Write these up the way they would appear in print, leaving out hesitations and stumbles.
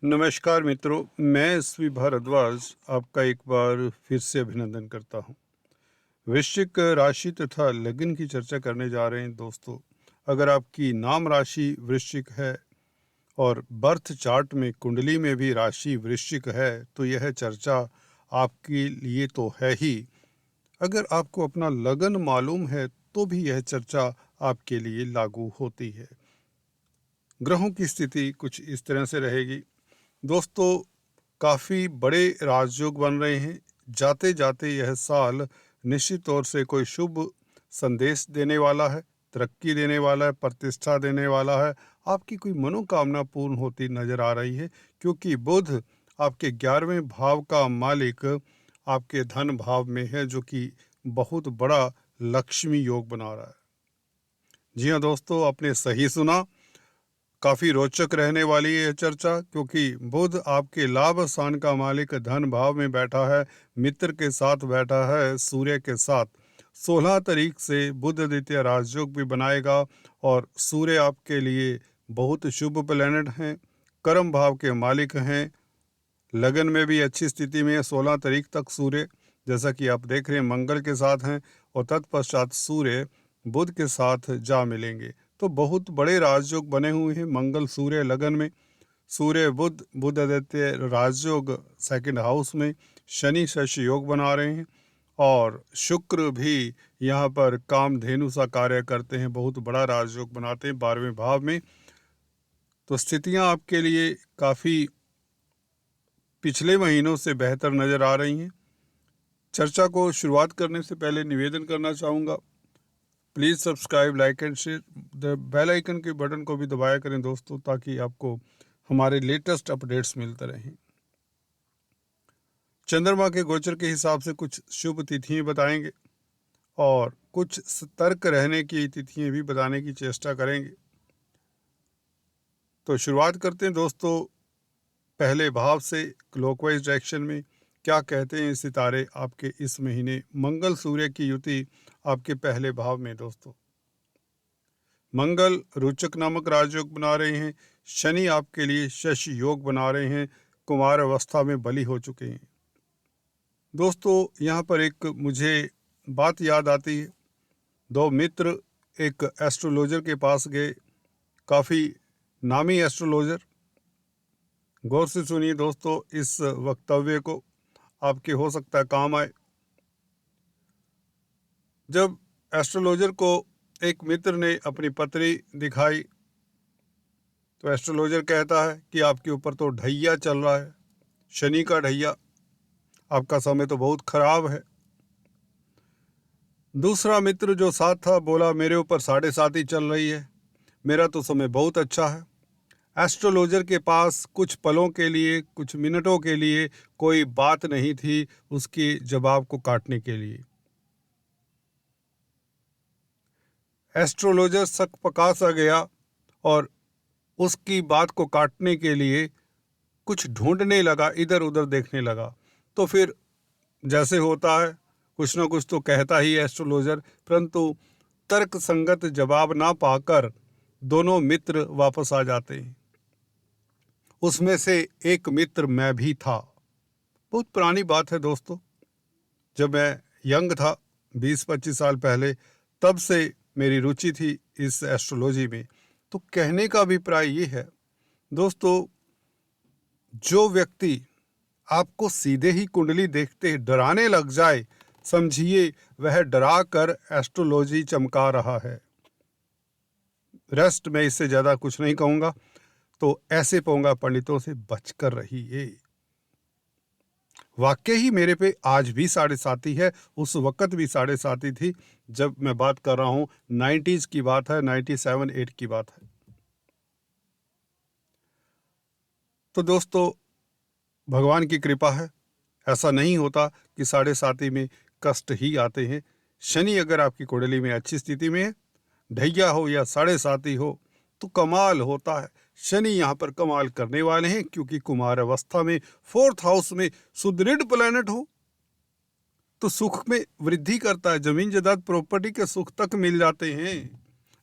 नमस्कार मित्रों, मैं एसवी भारद्वाज आपका एक बार फिर से अभिनंदन करता हूं। वृश्चिक राशि तथा लग्न की चर्चा करने जा रहे हैं दोस्तों। अगर आपकी नाम राशि वृश्चिक है और बर्थ चार्ट में कुंडली में भी राशि वृश्चिक है तो यह चर्चा आपके लिए तो है ही। अगर आपको अपना लगन मालूम है तो भी यह चर्चा आपके लिए लागू होती है। ग्रहों की स्थिति कुछ इस तरह से रहेगी दोस्तों। काफ़ी बड़े राजयोग बन रहे हैं। जाते जाते यह साल निश्चित तौर से कोई शुभ संदेश देने वाला है, तरक्की देने वाला है, प्रतिष्ठा देने वाला है। आपकी कोई मनोकामना पूर्ण होती नजर आ रही है, क्योंकि बुध आपके 11वें भाव का मालिक आपके धन भाव में है, जो कि बहुत बड़ा लक्ष्मी योग बना रहा है। जी हाँ दोस्तों, आपने सही सुना। काफ़ी रोचक रहने वाली है यह चर्चा, क्योंकि बुध आपके लाभ स्थान का मालिक धन भाव में बैठा है, मित्र के साथ बैठा है, सूर्य के साथ। 16 तारीख से बुध द्वितीय राजयोग भी बनाएगा और सूर्य आपके लिए बहुत शुभ प्लैनेट हैं, कर्म भाव के मालिक हैं। लगन में भी अच्छी स्थिति में है 16 तारीख तक सूर्य, जैसा कि आप देख रहे हैं, मंगल के साथ हैं और तत्पश्चात सूर्य बुध के साथ जा मिलेंगे। तो बहुत बड़े राजयोग बने हुए हैं मंगल सूर्य लगन में। सूर्य बुध बुध आदित्य राजयोग सेकंड हाउस में, शनि शश योग बना रहे हैं और शुक्र भी यहाँ पर कामधेनु सा कार्य करते हैं, बहुत बड़ा राजयोग बनाते हैं 12वें भाव में। तो स्थितियाँ आपके लिए काफ़ी पिछले महीनों से बेहतर नज़र आ रही हैं। चर्चा को शुरुआत करने से पहले निवेदन करना चाहूँगा, please subscribe, like and share, the bell icon के बटन को भी दबाया करें दोस्तों, ताकि आपको हमारे लेटेस्ट अपडेट्स मिलते रहें। चंद्रमा के गोचर के हिसाब से कुछ शुभ तिथियां बताएंगे और कुछ सतर्क रहने की तिथियां भी बताने की चेष्टा करेंगे। तो शुरुआत करते हैं दोस्तों पहले भाव से। क्लॉकवाइज डायरेक्शन में क्या कहते हैं सितारे आपके इस महीने। मंगल सूर्य की युति आपके पहले भाव में दोस्तों। मंगल रोचक नामक राजयोग बना रहे हैं, शनि आपके लिए शश योग बना रहे हैं, कुमार अवस्था में बली हो चुके हैं दोस्तों। यहाँ पर एक मुझे बात याद आती है। दो मित्र एक एस्ट्रोलॉजर के पास गए, काफ़ी नामी एस्ट्रोलॉजर। गौर से सुनिए दोस्तों इस वक्तव्य को, आपके हो सकता है काम आए। जब एस्ट्रोलॉजर को एक मित्र ने अपनी पत्री दिखाई तो एस्ट्रोलॉजर कहता है कि आपके ऊपर तो ढैया चल रहा है, शनि का ढैया, आपका समय तो बहुत खराब है। दूसरा मित्र जो साथ था बोला मेरे ऊपर 7.5 चल रही है, मेरा तो समय बहुत अच्छा है। एस्ट्रोलॉजर के पास कुछ पलों के लिए, कुछ मिनटों के लिए कोई बात नहीं थी उसके जवाब को काटने के लिए। एस्ट्रोलॉजर शक पका सा गया और उसकी बात को काटने के लिए कुछ ढूंढने लगा, इधर उधर देखने लगा। तो फिर जैसे होता है, कुछ ना कुछ तो कहता ही एस्ट्रोलॉजर, परंतु तर्क संगत जवाब ना पाकर दोनों मित्र वापस आ जाते हैं। उसमें से एक मित्र मैं भी था। बहुत पुरानी बात है दोस्तों, जब मैं यंग था 20-25 साल पहले, तब से मेरी रुचि थी इस एस्ट्रोलॉजी में। तो कहने का अभिप्राय ये है दोस्तों, जो व्यक्ति आपको सीधे ही कुंडली देखते डराने लग जाए, समझिए वह डरा कर एस्ट्रोलॉजी चमका रहा है। रेस्ट मैं इससे ज़्यादा कुछ नहीं कहूँगा। तो ऐसे पोंगा पंडितों से बचकर रहिए। वाकई ही मेरे पे आज भी 7.5 है, उस वक़्त भी 7.5 थी। जब मैं बात कर रहा हूँ 90s की बात है, 97-8 की बात है। तो दोस्तों भगवान की कृपा है, ऐसा नहीं होता कि 7.5 में कष्ट ही आते हैं। शनि अगर आपकी कुंडली में अच्छी स्थिति में है, ढैया हो या 7.5 हो, तो कमाल होता है। शनि यहाँ पर कमाल करने वाले हैं, क्योंकि कुमार अवस्था में 4th हाउस में सुदृढ़ प्लैनेट हो तो सुख में वृद्धि करता है। जमीन जायदाद प्रॉपर्टी के सुख तक मिल जाते हैं।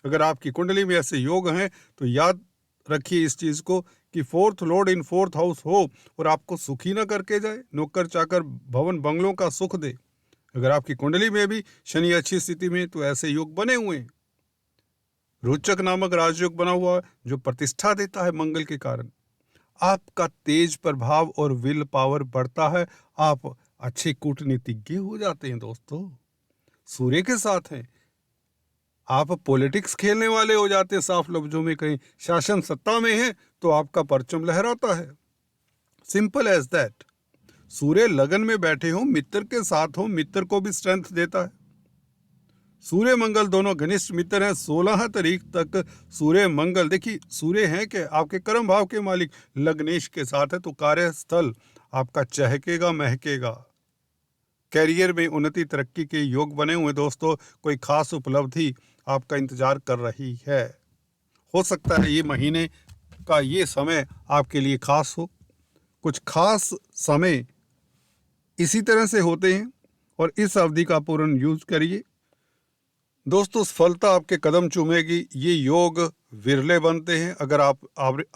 अगर आपकी कुंडली में ऐसे योग हैं तो याद रखिए इस चीज़ को कि fourth Lord in fourth house हो और आपको सुखी ना करके जाए, नौकर चाकर भवन बंगलों का सुख दे। अगर आपकी कुंडली में भी शनि अच्छी स्थिति में, तो ऐसे योग बने हुए हैं। रोचक नामक राजयोग बना हुआ है जो प्रतिष्ठा देता है मंगल के कारण। आपका तेज प्रभाव और विल पावर बढ़ता है। आप अच्छे कूटनीतिज्ञ हो जाते हैं दोस्तों। सूर्य के साथ हैं, आप पॉलिटिक्स खेलने वाले हो जाते हैं। साफ लफ्जों में कहीं शासन सत्ता में है तो आपका परचम लहराता है। Simple as that. सूर्य लगन में बैठे हो, मित्र के साथ हो, मित्र को भी स्ट्रेंथ देता है। सूर्य मंगल दोनों घनिष्ठ मित्र हैं। 16 तारीख तक सूर्य मंगल, देखिए सूर्य है कि आपके कर्म भाव के मालिक लग्नेश के साथ है, तो कार्यस्थल आपका चहकेगा महकेगा। कैरियर में उन्नति तरक्की के योग बने हुए दोस्तों। कोई खास उपलब्धि आपका इंतजार कर रही है। हो सकता है ये महीने का ये समय आपके लिए खास हो। कुछ खास समय इसी तरह से होते हैं और इस अवधि का पूर्ण यूज करिए दोस्तों। सफलता आपके कदम चूमेगी। ये योग विरले बनते हैं। अगर आप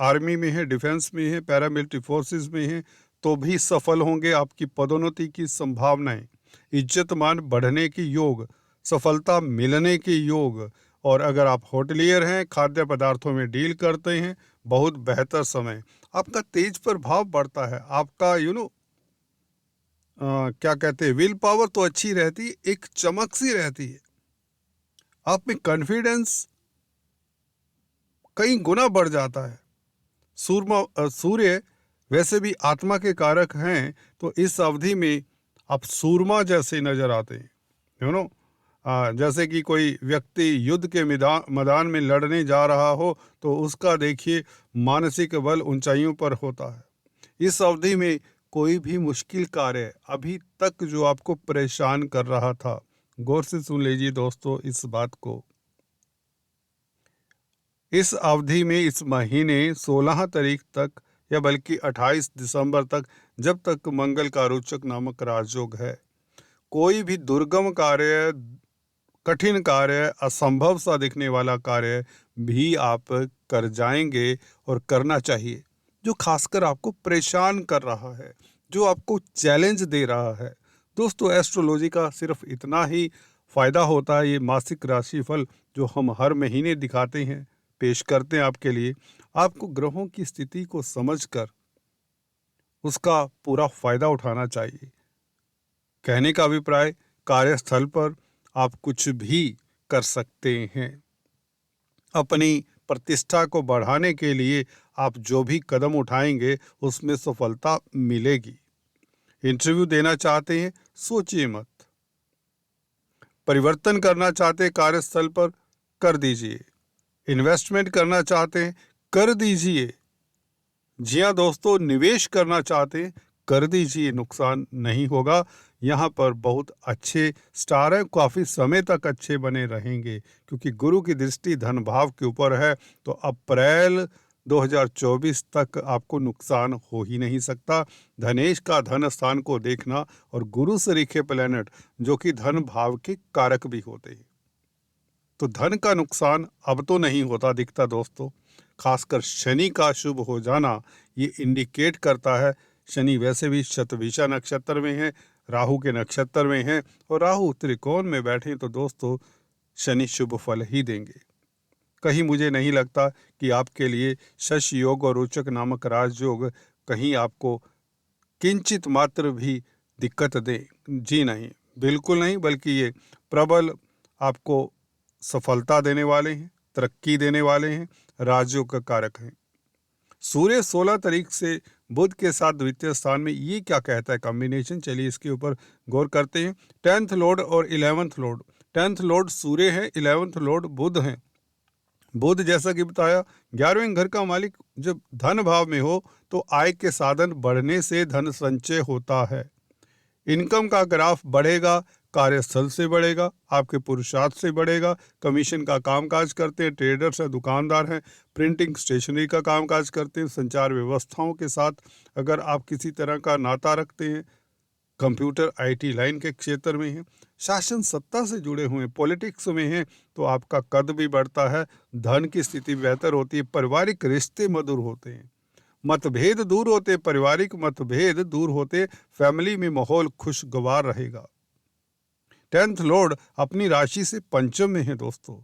आर्मी में हैं, डिफेंस में हैं, पैरामिलिट्री फोर्सेस में हैं, तो भी सफल होंगे। आपकी पदोन्नति की संभावनाएं, इज्जत मान बढ़ने की योग, सफलता मिलने के योग। और अगर आप होटलियर हैं, खाद्य पदार्थों में डील करते हैं, बहुत बेहतर समय। आपका तेज प्रभाव बढ़ता है। आपका क्या कहते हैं, विल पावर तो अच्छी रहती है, एक चमक सी रहती है। आप में कॉन्फिडेंस कई गुना बढ़ जाता है। सूर्य वैसे भी आत्मा के कारक हैं, तो इस अवधि में आप सूरमा जैसे नजर आते हैं। जैसे कि कोई व्यक्ति युद्ध के मैदान में लड़ने जा रहा हो, तो उसका देखिए मानसिक बल ऊंचाइयों पर होता है। इस अवधि में कोई भी मुश्किल कार्य अभी तक जो आपको परेशान कर रहा था, गौर से सुन लीजिए दोस्तों इस बात को। इस अवधि में, इस महीने 16 तारीख तक या बल्कि 28 दिसंबर तक, जब तक मंगल का रोचक नामक राजयोग है, कोई भी दुर्गम कार्य, कठिन कार्य, असंभव सा दिखने वाला कार्य भी आप कर जाएंगे। और करना चाहिए जो खासकर आपको परेशान कर रहा है, जो आपको चैलेंज दे रहा है। दोस्तों एस्ट्रोलॉजी का सिर्फ इतना ही फायदा होता है। ये मासिक राशिफल जो हम हर महीने दिखाते हैं, पेश करते हैं आपके लिए, आपको ग्रहों की स्थिति को समझकर उसका पूरा फायदा उठाना चाहिए। कहने का अभिप्राय, कार्यस्थल पर आप कुछ भी कर सकते हैं। अपनी प्रतिष्ठा को बढ़ाने के लिए आप जो भी कदम उठाएंगे उसमें सफलता मिलेगी। इंटरव्यू देना चाहते हैं, सोचिए मत। परिवर्तन करना चाहते हैं कार्यस्थल पर, कर दीजिए। इन्वेस्टमेंट करना चाहते हैं, कर दीजिए। जी हाँ दोस्तों, निवेश करना चाहते हैं, कर दीजिए, नुकसान नहीं होगा। यहाँ पर बहुत अच्छे स्टार हैं, काफ़ी समय तक अच्छे बने रहेंगे, क्योंकि गुरु की दृष्टि धन भाव के ऊपर है। तो अप्रैल 2024 तक आपको नुकसान हो ही नहीं सकता। धनेश का धन स्थान को देखना, और गुरु से रेखे प्लैनेट जो कि धन भाव के कारक भी होते हैं, तो धन का नुकसान अब तो नहीं होता दिखता दोस्तों। खासकर शनि का शुभ हो जाना ये इंडिकेट करता है। शनि वैसे भी शतभिषा नक्षत्र में है, राहु के नक्षत्र में है, और राहु त्रिकोण में बैठे, तो दोस्तों शनि शुभ फल ही देंगे। कहीं मुझे नहीं लगता कि आपके लिए शशि योग और रोचक नामक राजयोग कहीं आपको किंचित मात्र भी दिक्कत दे। जी नहीं, बिल्कुल नहीं, बल्कि ये प्रबल आपको सफलता देने वाले हैं, तरक्की देने वाले हैं, राजयोग का कारक हैं। सूर्य 16 तारीख से बुध के साथ द्वितीय स्थान में, ये क्या कहता है कॉम्बिनेशन, चलिए इसके ऊपर गौर करते हैं। 10th लॉर्ड और 11th लॉर्ड। 10th लॉर्ड सूर्य है, 11th लॉर्ड बुध है। बुध जैसा कि बताया 11वें घर का मालिक जब धन भाव में हो, तो आय के साधन बढ़ने से धन संचय होता है। इनकम का ग्राफ बढ़ेगा, कार्यस्थल से बढ़ेगा, आपके पुरुषार्थ से बढ़ेगा। कमीशन का कामकाज करते हैं, ट्रेडर्स हैं, दुकानदार हैं, प्रिंटिंग स्टेशनरी का कामकाज करते हैं, संचार व्यवस्थाओं के साथ अगर आप किसी तरह का नाता रखते हैं, कंप्यूटर आईटी लाइन के क्षेत्र में हैं, शासन सत्ता से जुड़े हुए हैं, पॉलिटिक्स में हैं, तो आपका कद भी बढ़ता है, धन की स्थिति बेहतर होती है, पारिवारिक रिश्ते मधुर होते हैं, मतभेद दूर होते, पारिवारिक मतभेद दूर होते, फैमिली में माहौल खुशगवार रहेगा। 10th लॉर्ड अपनी राशि से पंचम में है दोस्तों।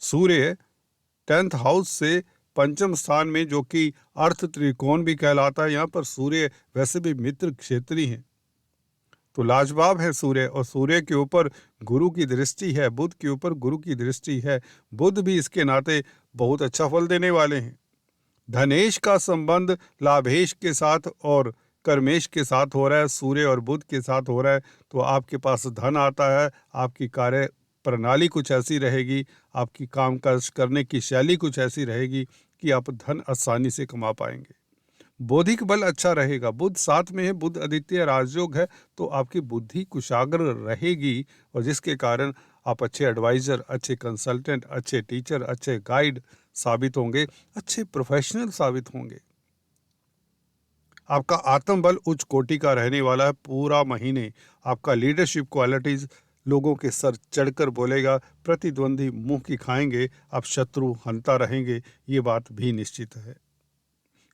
सूर्य 10th हाउस से पंचम स्थान में, जो कि अर्थ त्रिकोण भी कहलाता है। यहाँ पर सूर्य वैसे भी मित्र क्षेत्री हैं, तो लाजवाब है सूर्य। और सूर्य के ऊपर गुरु की दृष्टि है, बुध के ऊपर गुरु की दृष्टि है। बुध भी इसके नाते बहुत अच्छा फल देने वाले हैं। धनेश का संबंध लाभेश के साथ और कर्मेश के साथ हो रहा है, सूर्य और बुध के साथ हो रहा है, तो आपके पास धन आता है। आपकी कार्य प्रणाली कुछ ऐसी रहेगी, आपकी कामकाज करने की शैली कुछ ऐसी रहेगी कि आप धन आसानी से कमा पाएंगे। बौद्धिक बल अच्छा रहेगा। बुध साथ में है, बुध आदित्य राजयोग है, तो आपकी बुद्धि कुशाग्र रहेगी, और जिसके कारण आप अच्छे एडवाइज़र, अच्छे कंसल्टेंट, अच्छे टीचर, अच्छे गाइड साबित होंगे, अच्छे प्रोफेशनल साबित होंगे। आपका आत्मबल उच्च कोटि का रहने वाला है। पूरा महीने आपका लीडरशिप क्वालिटीज़ लोगों के सर चढ़कर बोलेगा। प्रतिद्वंदी मुंह की खाएंगे, आप शत्रु हंता रहेंगे, ये बात भी निश्चित है।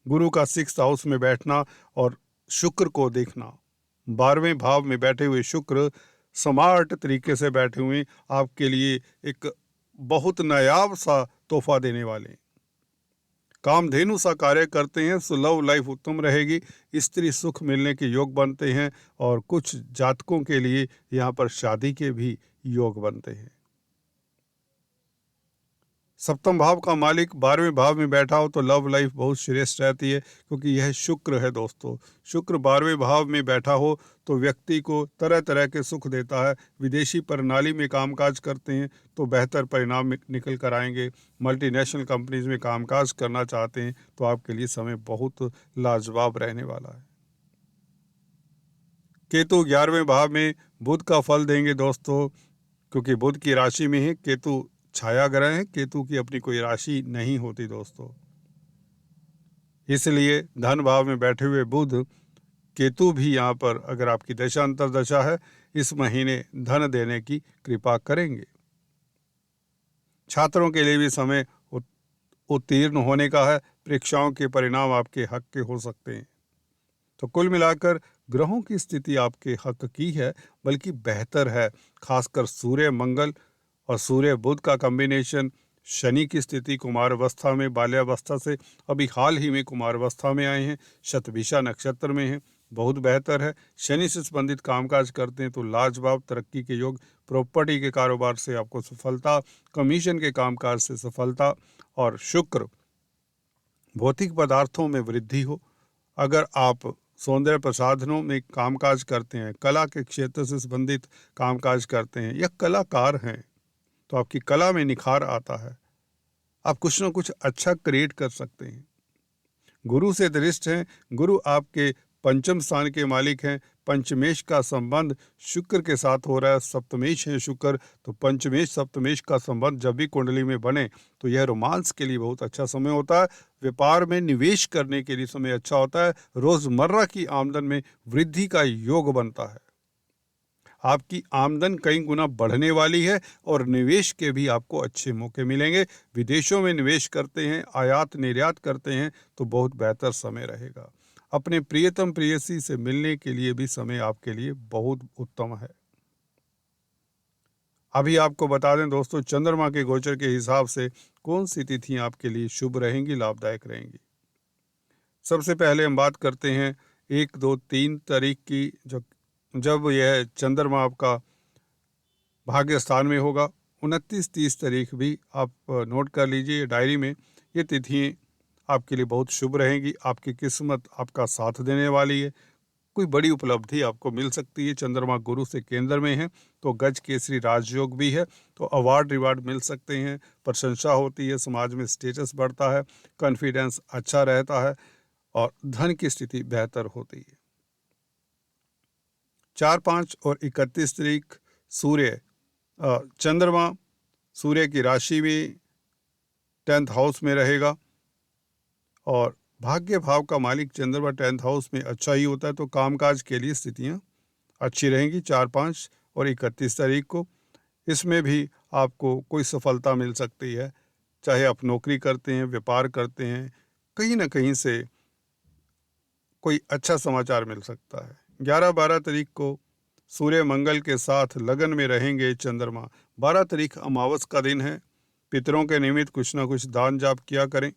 गुरु का 6th हाउस में बैठना और शुक्र को देखना, 12वें भाव में बैठे हुए शुक्र स्मार्ट तरीके से बैठे हुए आपके लिए एक बहुत नायाब सा तोहफा देने वाले हैं। कामधेनु सा कार्य करते हैं, सो लव लाइफ उत्तम रहेगी। स्त्री सुख मिलने के योग बनते हैं, और कुछ जातकों के लिए यहाँ पर शादी के भी योग बनते हैं। सप्तम भाव का मालिक 12वें भाव में बैठा हो तो लव लाइफ बहुत श्रेष्ठ रहती है, क्योंकि यह शुक्र है दोस्तों। शुक्र 12वें भाव में बैठा हो तो व्यक्ति को तरह तरह के सुख देता है। विदेशी प्रणाली में कामकाज करते हैं तो बेहतर परिणाम निकल कर आएंगे। मल्टीनेशनल कंपनीज में कामकाज करना चाहते हैं तो आपके लिए समय बहुत लाजवाब रहने वाला है। केतु 11वें भाव में बुध का फल देंगे दोस्तों, क्योंकि बुध की राशि में है। केतु छाया ग्रह है, केतु की अपनी कोई राशि नहीं होती दोस्तों, इसलिए धन भाव में बैठे हुए बुध, केतु भी यहाँ पर अगर आपकी दशा अंतर्दशा है, इस महीने धन देने की कृपा करेंगे। छात्रों के लिए भी समय उत्तीर्ण होने का है। परीक्षाओं के परिणाम आपके हक के हो सकते हैं। तो कुल मिलाकर ग्रहों की स्थिति आपके हक की है, बल्कि बेहतर है। खासकर सूर्य मंगल और सूर्य बुध का कॉम्बिनेशन, शनि की स्थिति कुमार अवस्था में, बाल्यावस्था से अभी हाल ही में कुमार अवस्था में आए हैं, शतभिषा नक्षत्र में हैं, बहुत बेहतर है। शनि से संबंधित कामकाज करते हैं तो लाजवाब तरक्की के योग। प्रॉपर्टी के कारोबार से आपको सफलता, कमीशन के कामकाज से सफलता, और शुक्र भौतिक पदार्थों में वृद्धि हो। अगर आप सौंदर्य प्रसाधनों में कामकाज करते हैं, कला के क्षेत्र से संबंधित कामकाज करते हैं, या कलाकार हैं, तो आपकी कला में निखार आता है। आप कुछ ना कुछ अच्छा क्रिएट कर सकते हैं। गुरु से दृष्ट हैं, गुरु आपके पंचम स्थान के मालिक हैं। पंचमेश का संबंध शुक्र के साथ हो रहा है, सप्तमेश है शुक्र, तो पंचमेश सप्तमेश का संबंध जब भी कुंडली में बने तो यह रोमांस के लिए बहुत अच्छा समय होता है। व्यापार में निवेश करने के लिए समय अच्छा होता है। रोजमर्रा की आमदन में वृद्धि का योग बनता है। आपकी आमदन कई गुना बढ़ने वाली है, और निवेश के भी आपको अच्छे मौके मिलेंगे। विदेशों में निवेश करते हैं, आयात निर्यात करते हैं तो बहुत बेहतर समय रहेगा। अपने प्रियतम प्रेयसी से मिलने के लिए भी समय आपके लिए बहुत उत्तम है। अभी आपको बता दें दोस्तों, चंद्रमा के गोचर के हिसाब से कौन सी तिथियां आपके लिए शुभ रहेंगी, लाभदायक रहेंगी। सबसे पहले हम बात करते हैं 1, 2, 3 तारीख की, जब यह चंद्रमा आपका भाग्य स्थान में होगा। 29, 30 तारीख भी आप नोट कर लीजिए डायरी में। ये तिथियाँ आपके लिए बहुत शुभ रहेंगी। आपकी किस्मत आपका साथ देने वाली है। कोई बड़ी उपलब्धि आपको मिल सकती है। चंद्रमा गुरु से केंद्र में है तो गज केसरी राजयोग भी है, तो अवार्ड रिवार्ड मिल सकते हैं, प्रशंसा होती है, समाज में स्टेटस बढ़ता है, कॉन्फिडेंस अच्छा रहता है, और धन की स्थिति बेहतर होती है। 4, 5 और 31 तारीख चंद्रमा सूर्य की राशि में 10th हाउस में रहेगा, और भाग्य भाव का मालिक चंद्रमा 10th हाउस में अच्छा ही होता है, तो कामकाज के लिए स्थितियां अच्छी रहेंगी 4, 5 और 31 तारीख को। इसमें भी आपको कोई सफलता मिल सकती है, चाहे आप नौकरी करते हैं, व्यापार करते हैं, कहीं ना कहीं से कोई अच्छा समाचार मिल सकता है। 11-12 तारीख को सूर्य मंगल के साथ लगन में रहेंगे चंद्रमा। 12 तारीख अमावस का दिन है। पितरों के निमित्त कुछ ना कुछ दान जाप किया करें,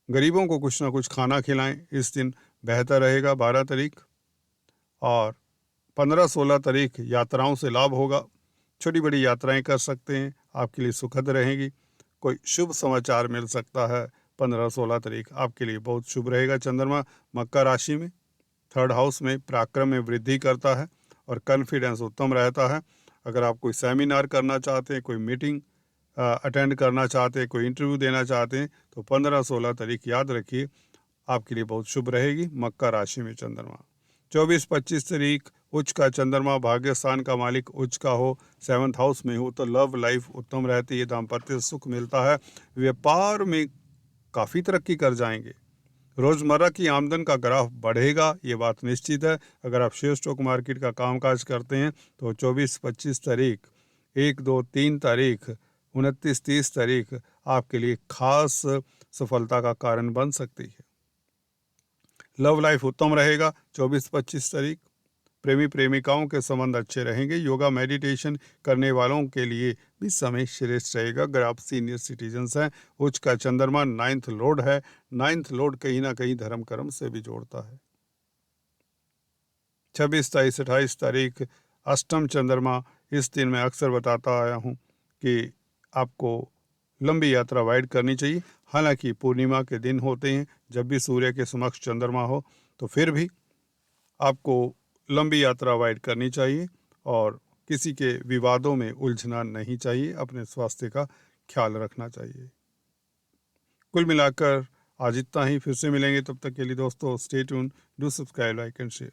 गरीबों को कुछ ना कुछ खाना खिलाएं, इस दिन बेहतर रहेगा 12 तारीख। और 15-16 तारीख यात्राओं से लाभ होगा, छोटी बड़ी यात्राएं कर सकते हैं, आपके लिए सुखद रहेगी। कोई शुभ समाचार मिल सकता है। 15-16 तारीख आपके लिए बहुत शुभ रहेगा। चंद्रमा मकर राशि में 3rd हाउस में पराक्रम में वृद्धि करता है और कॉन्फिडेंस उत्तम रहता है। अगर आप कोई सेमिनार करना चाहते हैं, कोई मीटिंग अटेंड करना चाहते हैं, कोई इंटरव्यू देना चाहते हैं, तो 15-16 तारीख याद रखिए, आपके लिए बहुत शुभ रहेगी। मकर राशि में चंद्रमा 24-25 तारीख उच्च का चंद्रमा भाग्य स्थान का मालिक उच्च का हो, 7th हाउस में हो, तो लव लाइफ उत्तम रहती है, दाम्पत्य सुख मिलता है, व्यापार में काफ़ी तरक्की कर जाएंगे, रोज़मर्रा की आमदन का ग्राफ बढ़ेगा, ये बात निश्चित है। अगर आप शेयर स्टॉक मार्केट का कामकाज करते हैं तो 24-25 तारीख, 1-2-3 तारीख, 29-30 तारीख आपके लिए खास सफलता का कारण बन सकती है। लव लाइफ उत्तम रहेगा 24-25 तारीख। प्रेमी प्रेमिकाओं के संबंध अच्छे रहेंगे। योगा मेडिटेशन करने वालों के लिए भी समय श्रेष्ठ रहेगा अगर आप सीनियर सिटीजन्स हैं। उच्च का चंद्रमा 9th लॉर्ड है। 9th लॉर्ड कहीं ना कहीं धर्म कर्म से भी जोड़ता है। 26, 23, 28 तारीख अष्टम चंद्रमा। इस दिन मैं अक्सर बताता आया हूँ कि आपको लंबी यात्रा अवॉइड करनी चाहिए। हालांकि पूर्णिमा के दिन होते हैं, जब भी सूर्य के समक्ष चंद्रमा हो, तो फिर भी आपको लंबी यात्रा अवॉइड करनी चाहिए और किसी के विवादों में उलझना नहीं चाहिए। अपने स्वास्थ्य का ख्याल रखना चाहिए। कुल मिलाकर आज इतना ही। फिर से मिलेंगे, तब तक के लिए दोस्तों stay tune, do subscribe, like and share.